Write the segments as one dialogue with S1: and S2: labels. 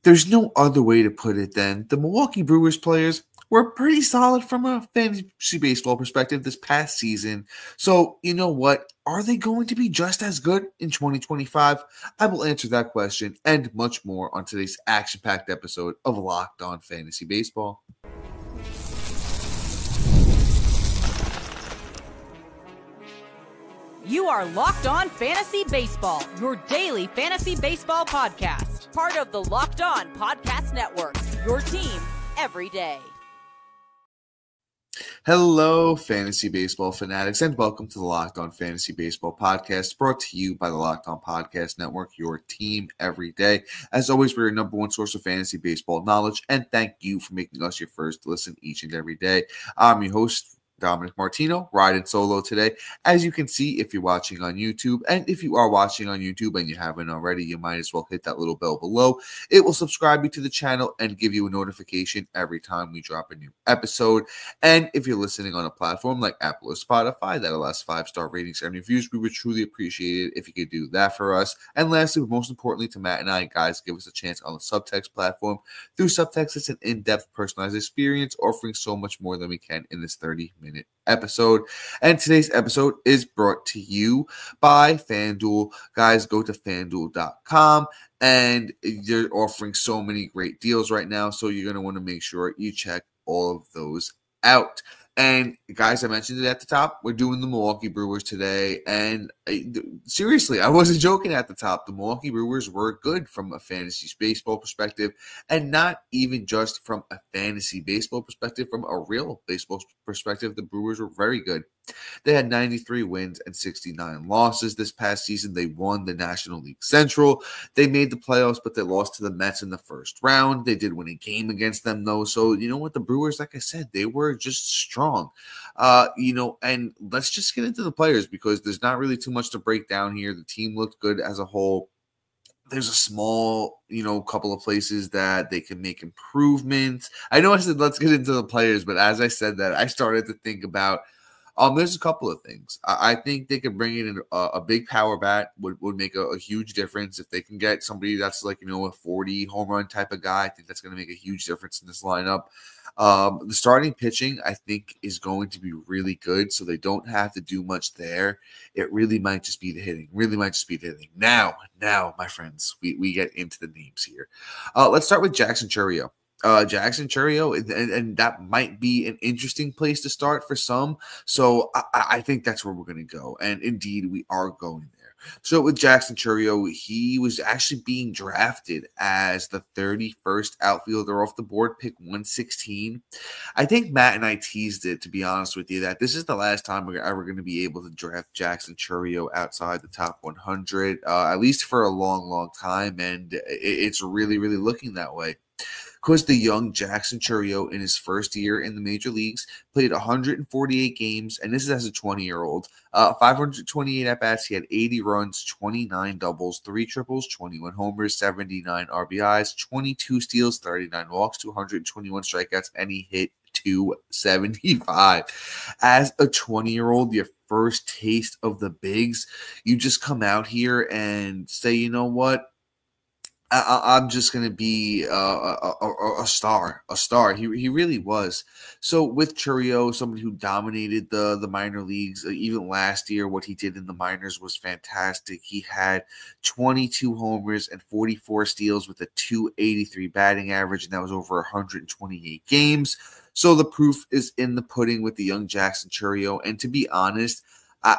S1: There's no other way to put it than the Milwaukee Brewers players were pretty solid from a fantasy baseball perspective this past season. So, you know what? Are they going to be just as good in 2025? I will answer that question and much more on today's action-packed episode of Locked On Fantasy Baseball.
S2: You are Locked On Fantasy Baseball, your daily fantasy baseball podcast. Part of the Locked On Podcast Network, your team every day.
S1: Hello, fantasy baseball fanatics, and welcome to the Locked On Fantasy Baseball podcast, brought to you by the Locked On Podcast Network, your team every day. As always, we're your number one source of fantasy baseball knowledge, and thank you for making us your first listen each and every day. I'm your host, Dominic Martino, riding solo today. As you can see, if you're watching on YouTube, and if you are watching on YouTube and you haven't already, you might as well hit that little bell below. It will subscribe you to the channel and give you a notification every time we drop a new episode. And if you're listening on a platform like Apple or Spotify that allows 5-star ratings and reviews, we would truly appreciate it if you could do that for us. And lastly, but most importantly to Matt and I, guys, give us a chance on the Subtext platform. Through Subtext, it's an in-depth personalized experience, offering so much more than we can in this 30-minute episode. And today's episode is brought to you by FanDuel. Guys, go to FanDuel.com, and they're offering so many great deals right now, so you're going to want to make sure you check all of those out. And guys, I mentioned it at the top, we're doing the Milwaukee Brewers today, and seriously, I wasn't joking at the top. The Milwaukee Brewers were good from a fantasy baseball perspective, and not even just from a fantasy baseball perspective, from a real baseball perspective, the Brewers were very good. They had 93 wins and 69 losses this past season. They won the National League Central. They made the playoffs, but they lost to the Mets in the first round. They did win a game against them, though. So, you know what? The Brewers, like I said, they were just strong. And let's just get into the players because there's not really too much to break down here. The team looked good as a whole. There's a small, couple of places that they can make improvements. I know I said let's get into the players, but as I said that, I started to think about there's a couple of things. I think they could bring in a big power bat would make a huge difference. If they can get somebody that's like, a 40 home run type of guy, I think that's going to make a huge difference in this lineup. The starting pitching, I think, is going to be really good, so they don't have to do much there. It really might just be the hitting. Now, my friends, we get into the names here. Let's start with Jackson Chourio. Jackson Chourio, and that might be an interesting place to start for some. So I think that's where we're going to go. And indeed, we are going there. So with Jackson Chourio, he was actually being drafted as the 31st outfielder off the board, pick 116. I think Matt and I teased it, to be honest with you, that this is the last time we're ever going to be able to draft Jackson Chourio outside the top 100, at least for a long, long time. And it's really, really looking that way. Because the young Jackson Chourio, in his first year in the major leagues, played 148 games, and this is as a 20-year-old. 528 at-bats, he had 80 runs, 29 doubles, 3 triples, 21 homers, 79 RBIs, 22 steals, 39 walks, 221 strikeouts, and he hit 275. As a 20-year-old, your first taste of the bigs, you just come out here and say, you know what? I'm just going to be a star. He really was. So with Chourio, somebody who dominated the minor leagues, even last year, what he did in the minors was fantastic. He had 22 homers and 44 steals with a 283 batting average, and that was over 128 games. So the proof is in the pudding with the young Jackson Chourio. And to be honest,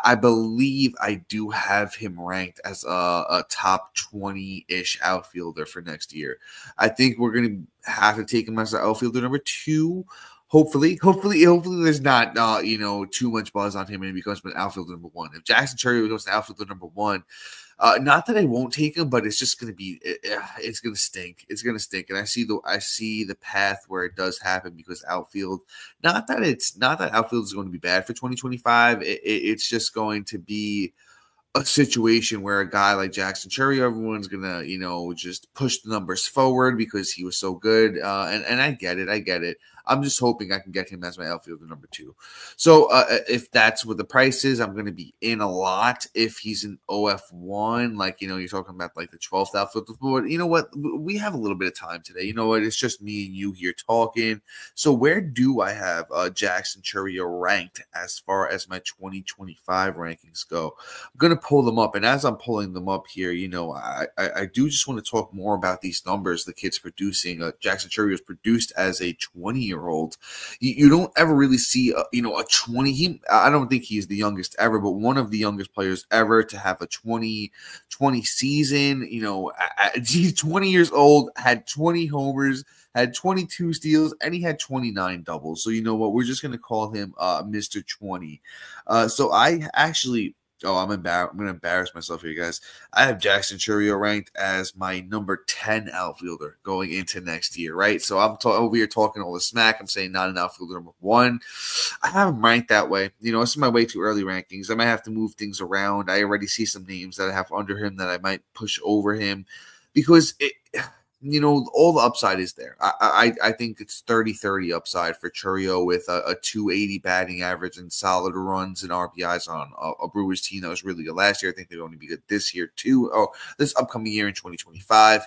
S1: I believe I do have him ranked as a top 20-ish outfielder for next year. I think we're going to have to take him as an outfielder number 2. Hopefully there's not too much buzz on him and he becomes an outfielder number 1. If Jackson Chourio becomes an outfielder number 1, not that I won't take him, but it's just going to be it's going to stink. It's going to stink, and I see the path where it does happen because outfield. Not that outfield is going to be bad for 2025. It's just going to be a situation where a guy like Jackson Chourio, everyone's gonna, just push the numbers forward because he was so good. And I get it. I'm just hoping I can get him as my outfielder number 2. So if that's what the price is, I'm going to be in a lot. If he's an OF1, like, you're talking about like the 12th outfielder. But you know what? We have a little bit of time today. You know what? It's just me and you here talking. So where do I have Jackson Chourio ranked as far as my 2025 rankings go? I'm going to pull them up. And as I'm pulling them up here, I do just want to talk more about these numbers the kid's producing. Jackson Chourio is produced as a 20-year-old. You don't ever really see a 20. I don't think he's the youngest ever, but one of the youngest players ever to have a 20 season. He's 20 years old, had 20 homers, had 22 steals, and he had 29 doubles. So you know what? We're just going to call him Mr. 20. So I actually – I'm going to embarrass myself here, guys. I have Jackson Chourio ranked as my number 10 outfielder going into next year, right? So I'm over here talking all the smack. I'm saying not an outfielder number 1. I have him ranked that way. This is my way too early rankings. I might have to move things around. I already see some names that I have under him that I might push over him because all the upside is there. I think it's 30-30 upside for Chourio with a 280 batting average and solid runs and RBIs on a Brewers team that was really good last year. I think they're going to be good this year too. This upcoming year in 2025.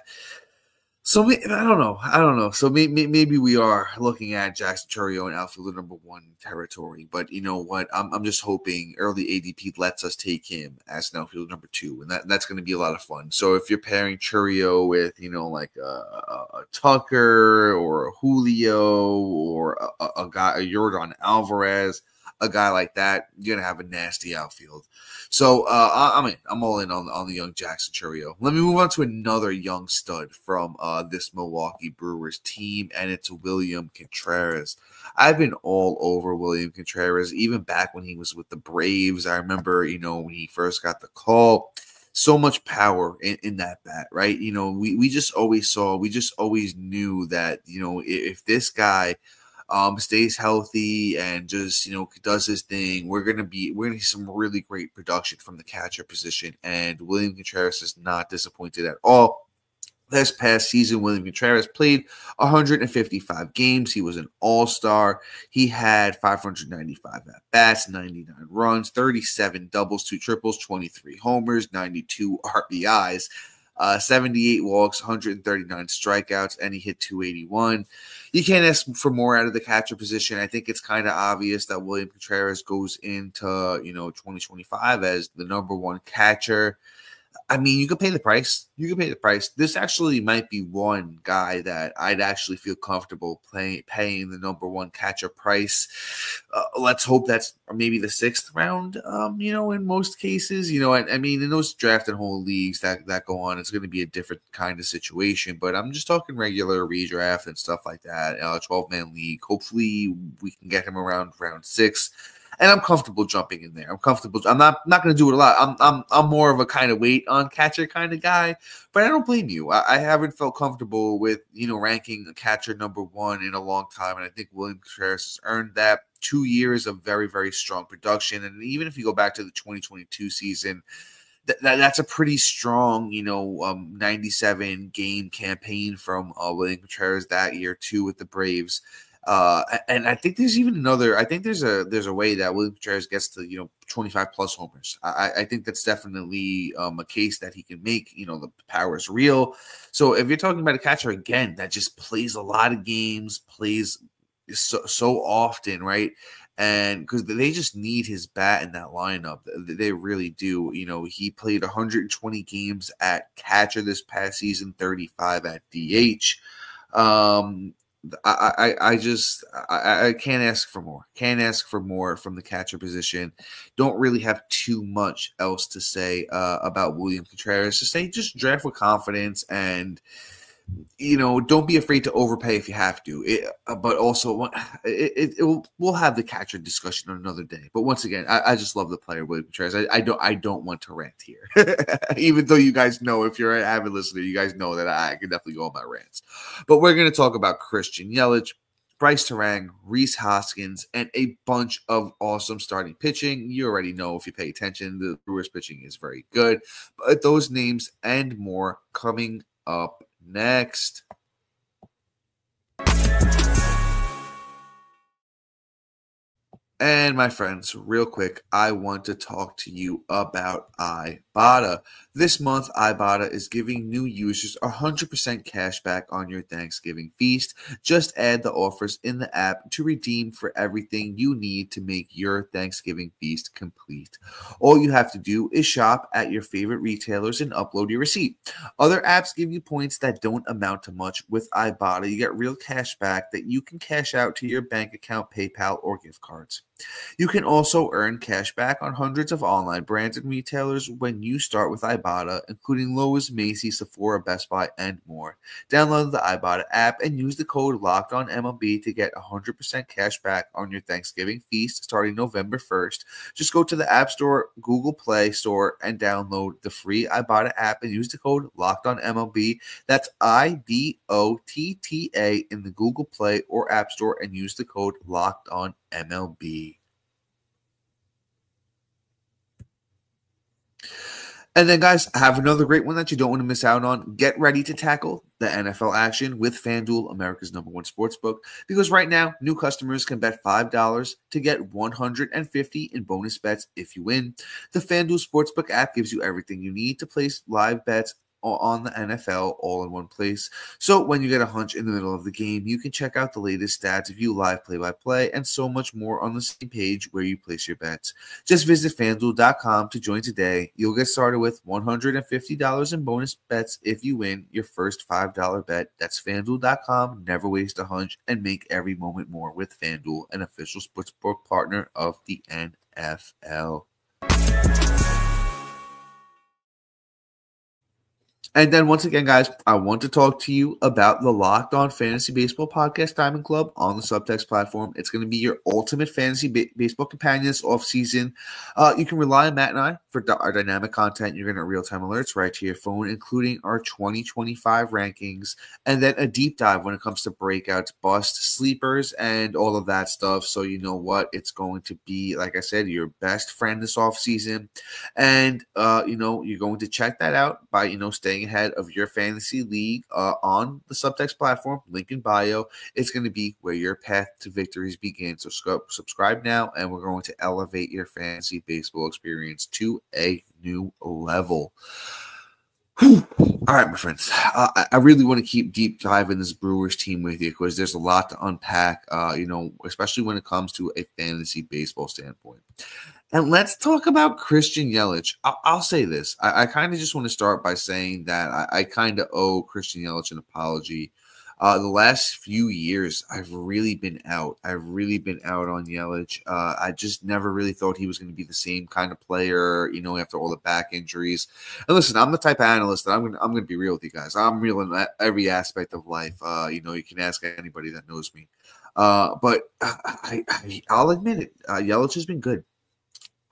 S1: So I don't know. So maybe we are looking at Jackson Chourio in outfielder number 1 territory. But you know what? I'm just hoping early ADP lets us take him as an outfielder number 2, and that's going to be a lot of fun. So if you're pairing Chourio with like a Tucker or a Julio or a guy, a Yordan Alvarez, a guy like that, you're gonna have a nasty outfield. So I'm all in on the young Jackson Chourio. Let me move on to another young stud from this Milwaukee Brewers team, and it's William Contreras. I've been all over William Contreras, even back when he was with the Braves. I remember, when he first got the call. So much power in that bat, right? We just always knew that, if this guy stays healthy and just, does his thing, we're gonna see some really great production from the catcher position. And William Contreras is not disappointed at all. This past season, William Contreras played 155 games. He was an all-star. He had 595 at-bats, 99 runs, 37 doubles, 2 triples, 23 homers, 92 RBIs, 78 walks, 139 strikeouts, and he hit 281. You can't ask for more out of the catcher position. I think it's kind of obvious that William Contreras goes into 2025 as the number 1 catcher. I mean, you could pay the price. This actually might be one guy that I'd actually feel comfortable paying the number 1 catcher price. Let's hope that's maybe the 6th round, in most cases. I mean, in those draft and hold leagues that go on, it's going to be a different kind of situation. But I'm just talking regular redraft and stuff like that, 12-man league. Hopefully, we can get him around round 6. And I'm comfortable jumping in there. I'm not going to do it a lot. I'm more of a kind of wait on catcher kind of guy, but I don't blame you. I haven't felt comfortable with, ranking a catcher number 1 in a long time. And I think William Contreras has earned that. 2 years of very, very strong production. And even if you go back to the 2022 season, that's a pretty strong, 97 game campaign from William Contreras that year too with the Braves. And I think there's even another. I think there's a way that William Contreras gets to 25 plus homers. I think that's definitely a case that he can make. The power is real. So if you're talking about a catcher again that just plays a lot of games, plays so often, right? And because they just need his bat in that lineup, they really do. He played 120 games at catcher this past season, 35 at DH. I can't ask for more. Can't ask for more from the catcher position. Don't really have too much else to say about William Contreras. Just draft with confidence and don't be afraid to overpay if you have to. But also, we'll have the catcher discussion on another day. But once again, I just love the player William Contreras. I don't want to rant here, even though you guys know, if you're an avid listener, you guys know that I can definitely go on my rants. But we're going to talk about Christian Yelich. Bryce Turang, Rhys Hoskins, and a bunch of awesome starting pitching. You already know if you pay attention, the Brewers pitching is very good. But those names and more coming up next. And my friends, real quick, I want to talk to you about Ibotta. This month, Ibotta is giving new users 100% cash back on your Thanksgiving feast. Just add the offers in the app to redeem for everything you need to make your Thanksgiving feast complete. All you have to do is shop at your favorite retailers and upload your receipt. Other apps give you points that don't amount to much. With Ibotta, you get real cash back that you can cash out to your bank account, PayPal, or gift cards. You can also earn cash back on hundreds of online brands and retailers when you start with Ibotta, including Lowe's, Macy's, Sephora, Best Buy, and more. Download the Ibotta app and use the code LOCKEDONMLB to get 100% cash back on your Thanksgiving feast starting November 1st. Just go to the App Store, Google Play Store, and download the free Ibotta app and use the code LOCKEDONMLB. That's IBOTTA in the Google Play or App Store and use the code LOCKEDONMLB. And then, guys, I have another great one that you don't want to miss out on. Get ready to tackle the NFL action with FanDuel, America's #1 sportsbook, because right now, new customers can bet $5 to get $150 in bonus bets if you win. The FanDuel Sportsbook app gives you everything you need to place live bets on the NFL all in one place. So when you get a hunch in the middle of the game, you can check out the latest stats, view live play-by-play, and so much more on the same page where you place your bets. Just visit FanDuel.com to join today. You'll get started with $150 in bonus bets if you win your first $5 bet. That's FanDuel.com. Never waste a hunch and make every moment more with FanDuel, an official sportsbook partner of the NFL. And then once again, guys, I want to talk to you about the Locked On Fantasy Baseball Podcast Diamond Club on the Subtext platform. It's going to be your ultimate fantasy baseball companion this offseason. You can rely on Matt and I for our dynamic content. You're going to get real-time alerts right to your phone, including our 2025 rankings, and then a deep dive when it comes to breakouts, busts, sleepers, and all of that stuff. So you know what? It's going to be, like I said, your best friend this offseason. And, you're going to check that out by, staying ahead of your fantasy league on the Subtext platform, link in bio. It's going to be where your path to victories begins. So subscribe now, and we're going to elevate your fantasy baseball experience to a new level. All right, my friends. I really want to keep deep diving this Brewers team with you because there's a lot to unpack, especially when it comes to a fantasy baseball standpoint. And let's talk about Christian Yelich. I'll say this. I kind of just want to start by saying that I kind of owe Christian Yelich an apology. The last few years, I've really been out. I've really been out on Yelich. I just never really thought he was going to be the same kind of player, after all the back injuries. And listen, I'm the type of analyst that I'm going to be real with you guys. I'm real in every aspect of life. You can ask anybody that knows me. But I'll admit it. Yelich has been good.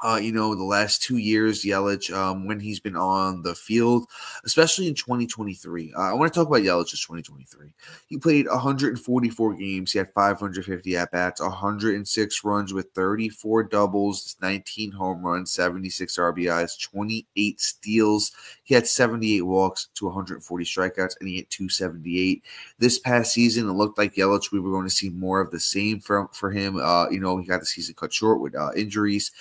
S1: The last 2 years, Yelich, when he's been on the field, especially in 2023. I want to talk about Yelich's 2023. He played 144 games. He had 550 at-bats, 106 runs with 34 doubles, 19 home runs, 76 RBIs, 28 steals. He had 78 walks to 140 strikeouts, and he hit 278. This past season, it looked like Yelich, we were going to see more of the same for him. He got the season cut short with injuries.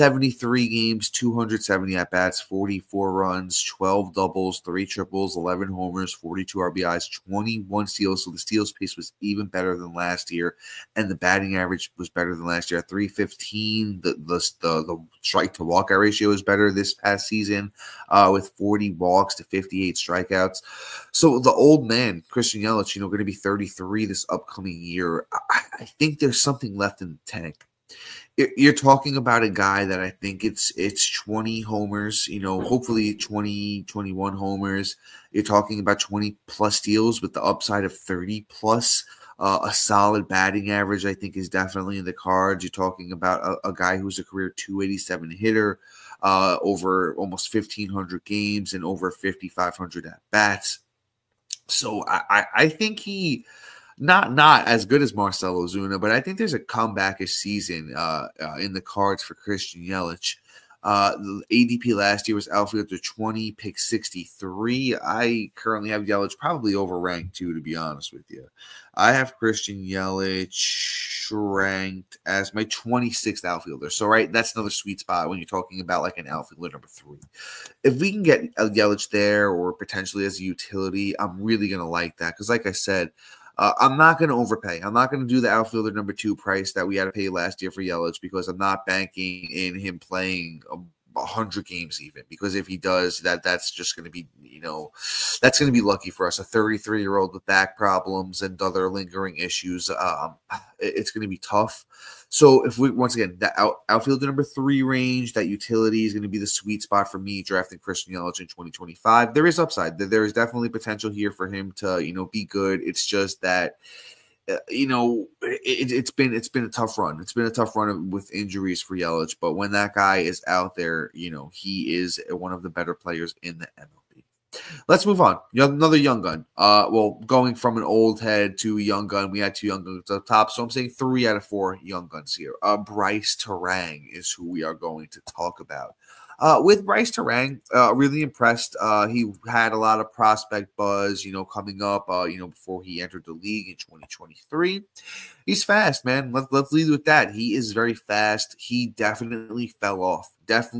S1: 73 games, 270 at-bats, 44 runs, 12 doubles, 3 triples, 11 homers, 42 RBIs, 21 steals. So the steals pace was even better than last year, and the batting average was better than last year. 315. The strike-to-walk ratio is better this past season with 40 walks to 58 strikeouts. So the old man, Christian Yelich, going to be 33 this upcoming year. I think there's something left in the tank. You're talking about a guy that I think it's 20 homers, hopefully 20, 21 homers. You're talking about 20 plus steals with the upside of 30 plus. A solid batting average, I think, is definitely in the cards. You're talking about a guy who's a career 287 hitter, over almost 1,500 games and over 5,500 at bats. So I think he not as good as Marcell Ozuna, but I think there's a comeback-ish season in the cards for Christian Yelich. The ADP last year was outfielder 20, pick 63. I currently have Yelich probably overranked too, to be honest with you. I have Christian Yelich ranked as my 26th outfielder. So, right, that's another sweet spot when you're talking about like an outfielder number 3. If we can get a Yelich there or potentially as a utility, I'm really going to like that because, like I said, I'm not going to overpay. I'm not going to do the outfielder number 2 price that we had to pay last year for Yelich because I'm not banking in him playing 100 games even. Because if he does, that's just going to be, that's going to be lucky for us. A 33-year-old with back problems and other lingering issues, it's going to be tough. So if we, once again, that outfielder number 3 range, that utility is going to be the sweet spot for me drafting Christian Yelich in 2025. There is upside. There is definitely potential here for him to, be good. It's just that, it's been a tough run. It's been a tough run with injuries for Yelich. But when that guy is out there, he is one of the better players in the MLB. Let's move on. Another young gun. Going from an old head to a young gun, we had 2 young guns up top. So I'm saying 3 out of 4 young guns here. Bryce Turang is who we are going to talk about. With Bryce Turang, really impressed. He had a lot of prospect buzz, coming up, before he entered the league in 2023. He's fast, man. Let's lead with that. He is very fast. He definitely fell off. At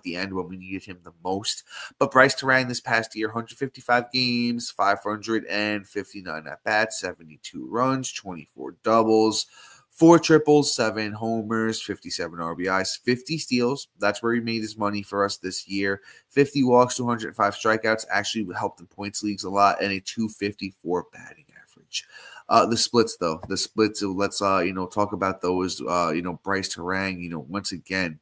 S1: the end when we needed him the most. But Bryce Turang this past year, 155 games, 559 at-bats, 72 runs, 24 doubles, 4 triples, 7 homers, 57 RBIs, 50 steals. That's where he made his money for us this year. 50 walks, 205 strikeouts. Actually helped in points leagues a lot, and a 254 batting average. The splits, though. Let's talk about those. Bryce Turang, once again,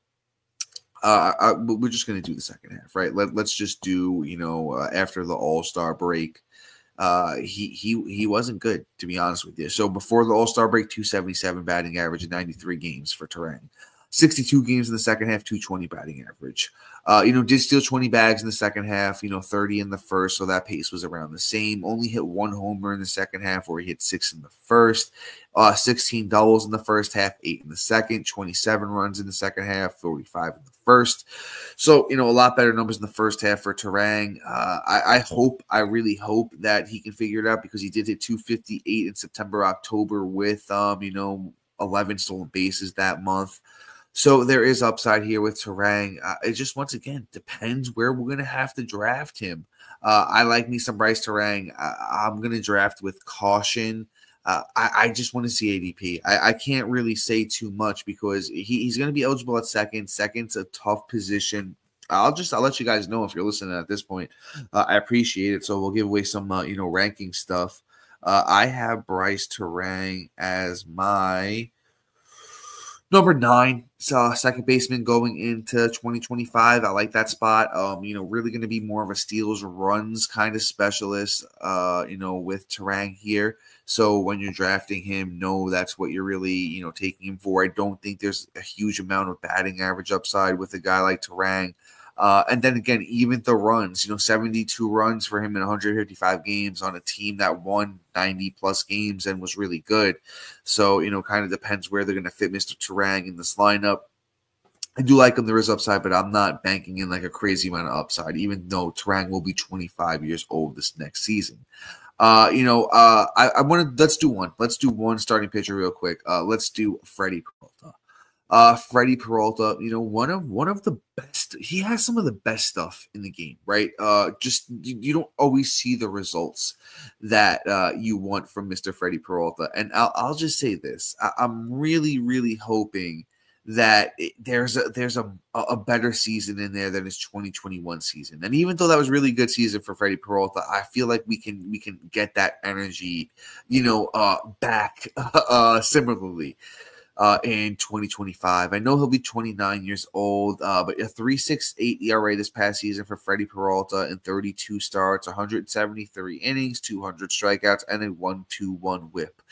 S1: we're just going to do the second half, right? Let's just do, after the All-Star break. He wasn't good, to be honest with you. So before the All-Star break, 277 batting average in 93 games for Turang. 62 games in the second half, 220 batting average. Did steal 20 bags in the second half, 30 in the first, so that pace was around the same. Only hit 1 homer in the second half, where he hit 6 in the first. 16 doubles in the first half, 8 in the second, 27 runs in the second half, 45 in the first. So, a lot better numbers in the first half for Turang. I really hope that he can figure it out because he did hit 258 in September, October with, 11 stolen bases that month. So there is upside here with Turang. It just, once again, depends where we're going to have to draft him. I like me some Bryce Turang. I'm going to draft with caution. I just want to see ADP. I can't really say too much because he's going to be eligible at second. Second's a tough position. I'll let you guys know if you're listening at this point. I appreciate it. So we'll give away some, ranking stuff. I have Bryce Turang as my number 9, second baseman going into 2025. I like that spot. Really going to be more of a steals runs kind of specialist, with Turang here. So when you're drafting him, that's what you're really, taking him for. I don't think there's a huge amount of batting average upside with a guy like Turang. And then again, even the runs, 72 runs for him in 155 games on a team that won 90-plus games and was really good. So, kind of depends where they're going to fit Mr. Turang in this lineup. I do like him. There is upside, but I'm not banking in like a crazy amount of upside, even though Turang will be 25 years old this next season. I want to, let's do one. Let's do one starting pitcher real quick. Let's do Freddy Peralta. Freddy Peralta, one of the best. He has some of the best stuff in the game, right? Just you don't always see the results that you want from Mr. Freddy Peralta. And I'll just say this: I'm really, really hoping that there's a better season in there than his 2021 season. And even though that was a really good season for Freddy Peralta, I feel like we can get that energy, back similarly. In 2025. I know he'll be 29 years old, but a 3.68 ERA this past season for Freddy Peralta in 32 starts, 173 innings, 200 strikeouts, and a 1.21 whip.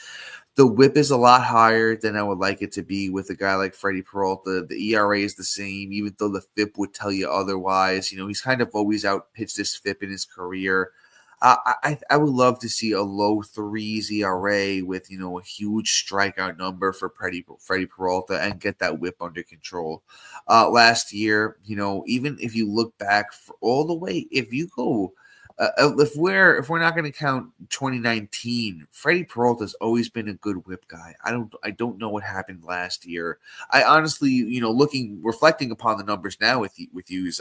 S1: The whip is a lot higher than I would like it to be with a guy like Freddy Peralta. The ERA is the same, even though the FIP would tell you otherwise. He's kind of always outpitched this FIP in his career. I would love to see a low 3s ERA with, a huge strikeout number for Freddy Peralta and get that whip under control. Last year, even if you look back for all the way, if you go if we're not going to count 2019, Freddy Peralta's always been a good whip guy. I don't know what happened last year. I honestly, reflecting upon the numbers now with yous,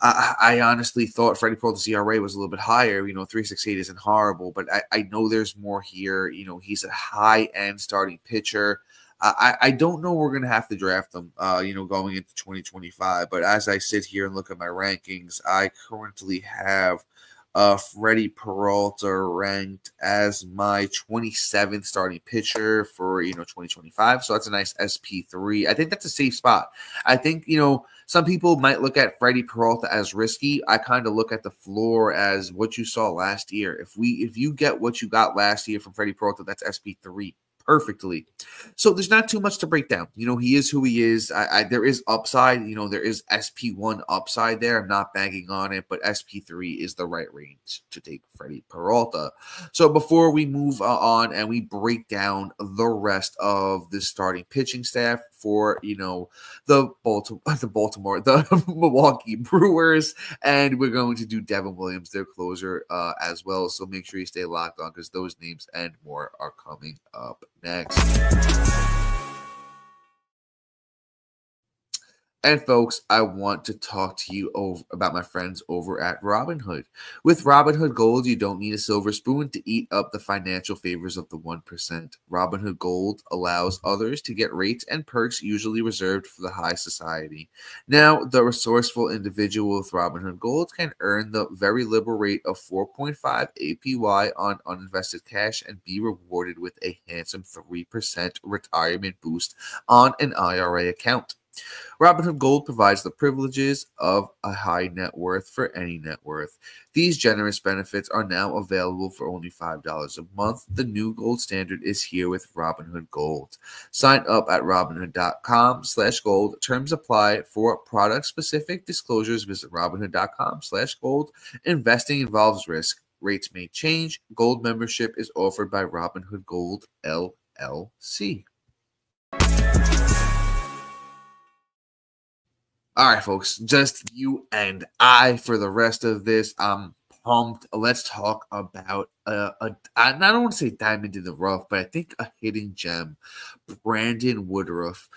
S1: I honestly thought Freddy Peralta's ERA was a little bit higher. 3.68 isn't horrible, but I know there's more here. He's a high-end starting pitcher. I don't know we're going to have to draft them, going into 2025. But as I sit here and look at my rankings, I currently have Freddy Peralta ranked as my 27th starting pitcher for, 2025. So that's a nice SP3. I think that's a safe spot. I think, some people might look at Freddy Peralta as risky. I kind of look at the floor as what you saw last year. If you get what you got last year from Freddy Peralta, that's SP3. Perfectly. So there's not too much to break down. He is who he is. There is upside. There is SP1 upside there. I'm not banking on it, but SP3 is the right range to take Freddy Peralta. So before we move on and we break down the rest of the starting pitching staff for, the Milwaukee Brewers, and we're going to do Devin Williams, their closer, as well. So make sure you stay locked on because those names and more are coming up next. And folks, I want to talk to you about my friends over at Robinhood. With Robinhood Gold, you don't need a silver spoon to eat up the financial favors of the 1%. Robinhood Gold allows others to get rates and perks usually reserved for the high society. Now, the resourceful individual with Robinhood Gold can earn the very liberal rate of 4.5 APY on uninvested cash and be rewarded with a handsome 3% retirement boost on an IRA account. Robinhood Gold provides the privileges of a high net worth for any net worth. These generous benefits are now available for only $5 a month. The new gold standard is here with Robinhood Gold. Sign up at Robinhood.com/gold. Terms apply. For product-specific disclosures, visit Robinhood.com/gold. Investing involves risk. Rates may change. Gold membership is offered by Robinhood Gold, LLC. All right, folks, just you and I for the rest of this. I'm pumped. Let's talk about I don't want to say diamond in the rough, but I think a hidden gem, Brandon Woodruff.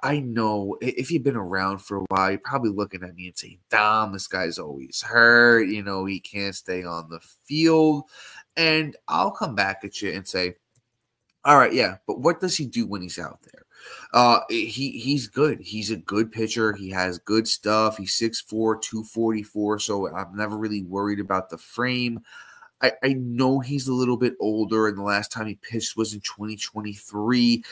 S1: I know if you've been around for a while, you're probably looking at me and saying, "Damn, this guy's always hurt. He can't stay on the field." And I'll come back at you and say, all right, yeah, but what does he do when he's out there? He's good. He's a good pitcher. He has good stuff. He's 6'4", 244, so I'm never really worried about the frame. I know he's a little bit older, and the last time he pitched was in 2023,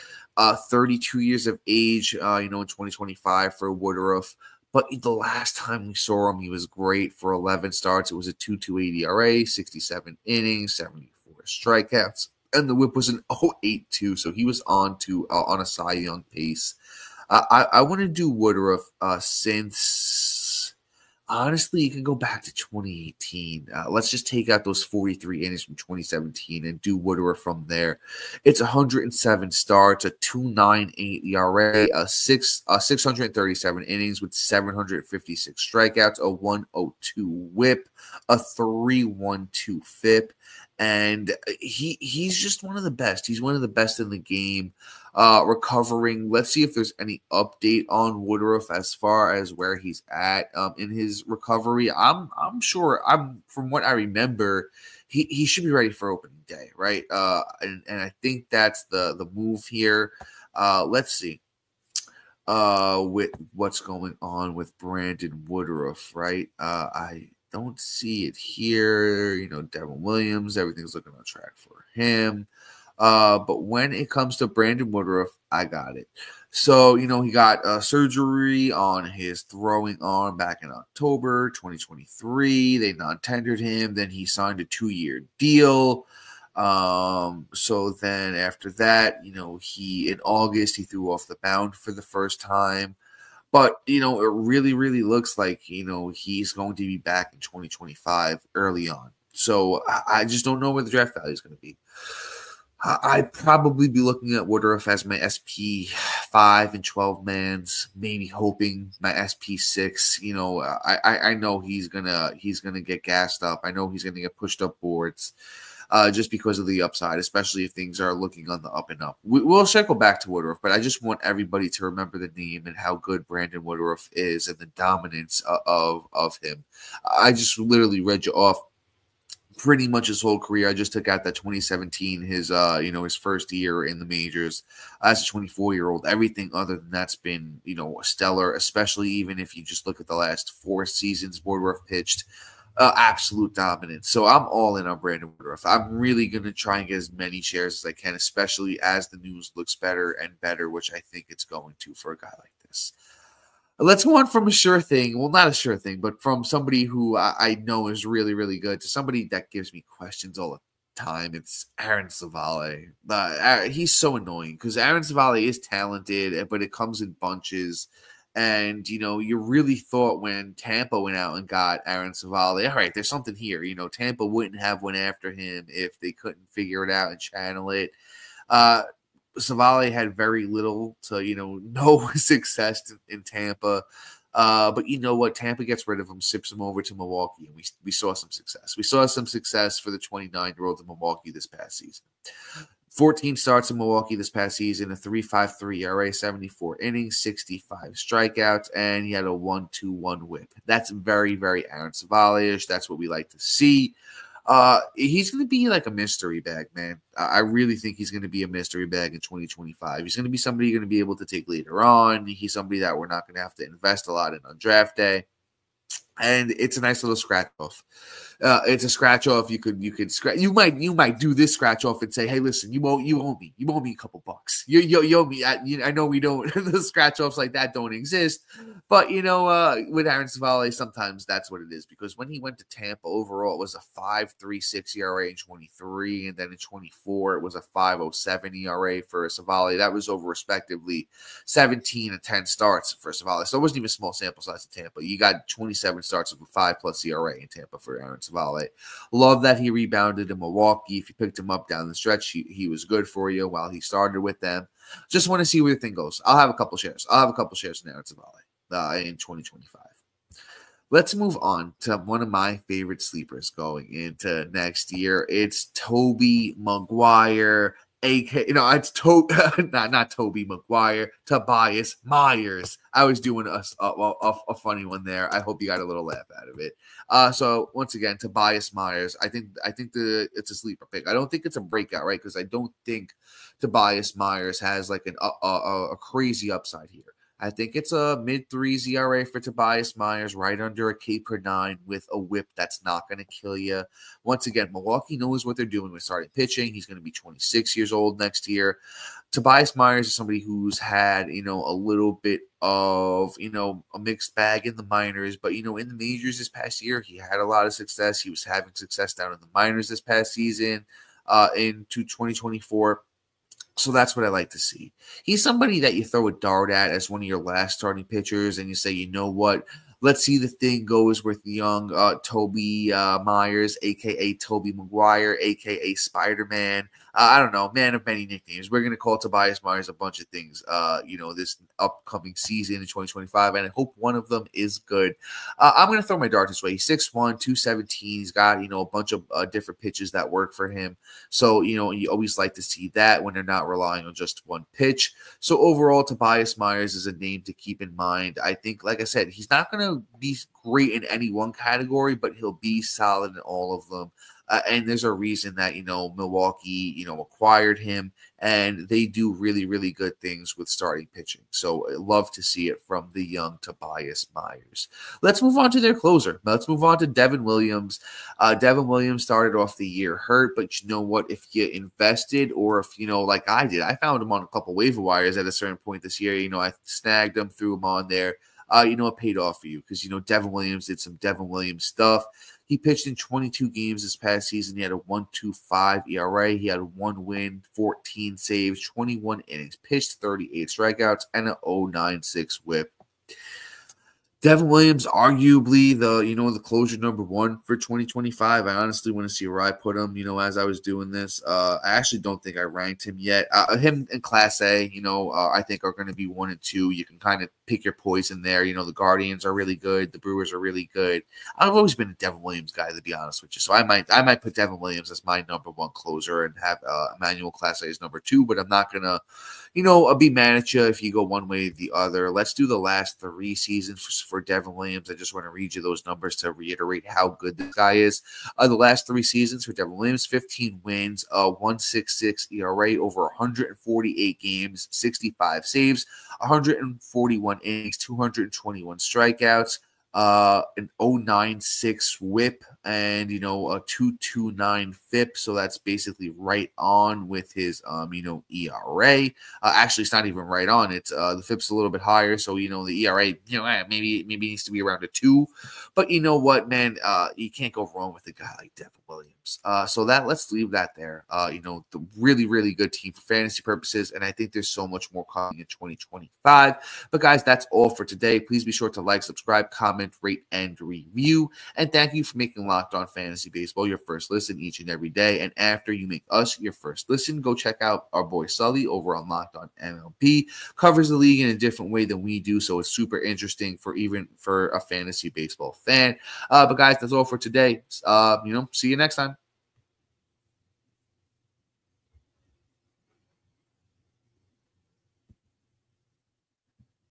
S1: 32 years of age, in 2025 for Woodruff. But the last time we saw him, he was great for 11 starts. It was a 2.28 ERA, 67 innings, 74 strikeouts. And the whip was an 0.82, so he was on a Cy Young pace. I want to do Woodruff since, honestly, you can go back to 2018. Let's just take out those 43 innings from 2017 and do Woodruff from there. It's 107 starts, a 2.98 ERA, 637 innings with 756 strikeouts, a 1.02 whip, a 3.12 FIP. And he's just one of the best. He's one of the best in the game. Recovering. Let's see if there's any update on Woodruff as far as where he's at in his recovery. I'm sure. From what I remember, he should be ready for opening day, right? And I think that's the move here. Let's see. With what's going on with Brandon Woodruff, right? I don't see it here. Devin Williams, everything's looking on track for him. But when it comes to Brandon Woodruff, I got it. So, he got surgery on his throwing arm back in October 2023. They non-tendered him. Then he signed a 2-year deal. So then after that, in August, he threw off the mound for the first time. But, it really, really looks like, he's going to be back in 2025 early on. So I just don't know where the draft value is going to be. I'd probably be looking at Woodruff as my SP 5 and 12 mans, maybe hoping my SP 6. I know he's gonna get gassed up. I know he's gonna get pushed up boards, just because of the upside, especially if things are looking on the up and up. We'll circle back to Woodruff, but I just want everybody to remember the name and how good Brandon Woodruff is and the dominance of him. I just literally read you off pretty much his whole career. I just took out that 2017, his first year in the majors as a 24-year-old. Everything other than that's been, stellar, especially even if you just look at the last 4 seasons Woodruff pitched. Absolute dominance. So I'm all in on Brandon Woodruff. I'm really going to try and get as many shares as I can, especially as the news looks better and better, which I think it's going to for a guy like this. Let's go on from a sure thing. Well, not a sure thing, but from somebody who I know is really, really good to somebody that gives me questions all the time. It's Aaron Savale. He's so annoying because Aaron Savale is talented, but it comes in bunches. And, you really thought when Tampa went out and got Aaron Savale, all right, there's something here. Tampa wouldn't have went after him if they couldn't figure it out and channel it. Savale had very little to, no success in Tampa. But you know what? Tampa gets rid of him, ships him over to Milwaukee, and we saw some success. We saw some success for the 29-year-old in Milwaukee this past season. 14 starts in Milwaukee this past season, a 3.53 ERA, 74 innings, 65 strikeouts, and he had a 1.21 whip. That's very, very Aaron Savale-ish. That's what we like to see. He's going to be like a mystery bag, man. I really think he's going to be a mystery bag in 2025. He's going to be somebody you're going to be able to take later on. He's somebody that we're not going to have to invest a lot in on draft day. And it's a nice little scratch off. It's a scratch off. You might do this scratch off and say, hey, listen, you owe me a couple bucks. You owe me. I know we don't. The scratch offs like that don't exist, but with Aaron Savale, sometimes that's what it is. Because when he went to Tampa, overall it was a 5.36 ERA in 23, and then in 24 it was a 5.07 ERA for Savale. That was over respectively 17 and 10 starts for Savale. So it wasn't even a small sample size in Tampa. You got 27 starts with a 5+ ERA in Tampa for Aaron Savale. Love that he rebounded in Milwaukee. If you picked him up down the stretch, he was good for you while he started with them. Just want to see where the thing goes. I'll have a couple shares. in Aaron Savale in 2025. Let's move on to one of my favorite sleepers going into next year. It's Tobey Maguire. It's not Tobey Maguire, Tobias Myers. I was doing a funny one there. I hope you got a little laugh out of it. So once again, Tobias Myers. I think it's a sleeper pick. I don't think it's a breakout, right? Because I don't think Tobias Myers has like a crazy upside here. I think it's a mid-3s ERA for Tobias Myers, right under a K per 9 with a whip that's not going to kill you. Once again, Milwaukee knows what they're doing with starting pitching. He's going to be 26 years old next year. Tobias Myers is somebody who's had, a little bit of, a mixed bag in the minors. But, in the majors this past year, he had a lot of success. He was having success down in the minors this past season into 2024. So that's what I like to see. He's somebody that you throw a dart at as one of your last starting pitchers, and you say, you know what? Let's see the thing goes with young Tobey Myers, a.k.a. Tobey Maguire, a.k.a. Spider-Man. I don't know, man of many nicknames. We're going to call Tobias Myers a bunch of things, this upcoming season in 2025, and I hope one of them is good. I'm going to throw my dart this way. He's 6'1", 217. He's got, a bunch of different pitches that work for him. So, you always like to see that when they're not relying on just one pitch. So overall, Tobias Myers is a name to keep in mind. I think, like I said, he's not going to be great in any one category, but he'll be solid in all of them. And there's a reason that, Milwaukee, acquired him, and they do really, really good things with starting pitching. So I love to see it from the young Tobias Myers. Let's move on to their closer. Let's move on to Devin Williams. Devin Williams started off the year hurt, but you know what? If you invested, or if, like I did, I found him on a couple waiver wires at a certain point this year. I snagged him, threw him on there. It paid off for you because, Devin Williams did some Devin Williams stuff. He pitched in 22 games this past season. He had a 1.25 ERA. He had 1 win, 14 saves, 21 innings, pitched 38 strikeouts, and an 0.96 whip. Devin Williams, arguably the closer number 1 for 2025. I honestly want to see where I put him, as I was doing this. I actually don't think I ranked him yet. Him in Class A, I think are going to be 1 and 2. You can kind of pick your poison there. The Guardians are really good. The Brewers are really good. I've always been a Devin Williams guy, to be honest with you. So I might put Devin Williams as my number 1 closer and have Emmanuel Class A as number 2, but I'm not going to, be mad at you if you go one way or the other. Let's do the last 3 seasons for Devin Williams. I just want to read you those numbers to reiterate how good this guy is. The last 3 seasons for Devin Williams: 15 wins, 1.66 ERA over 148 games, 65 saves, 141 innings, 221 strikeouts, an 0.96 whip, and a 2.29 FIP. So that's basically right on with his ERA. Actually, it's not even right on. It's the FIP's a little bit higher, so the ERA maybe needs to be around a 2. But you know what, man, you can't go wrong with a guy like Devin Williams. So let's leave that there. The really, really good team for fantasy purposes, and I think there's so much more coming in 2025. But guys, that's all for today. Please be sure to like, subscribe, comment, rate, and review. And thank you for making Locked On Fantasy Baseball your first listen each and every day. And after you make us your first listen, go check out our boy Sully over on Locked On MLB. Covers the league in a different way than we do, so it's super interesting for a fantasy baseball fan. But guys, that's all for today. See you next time.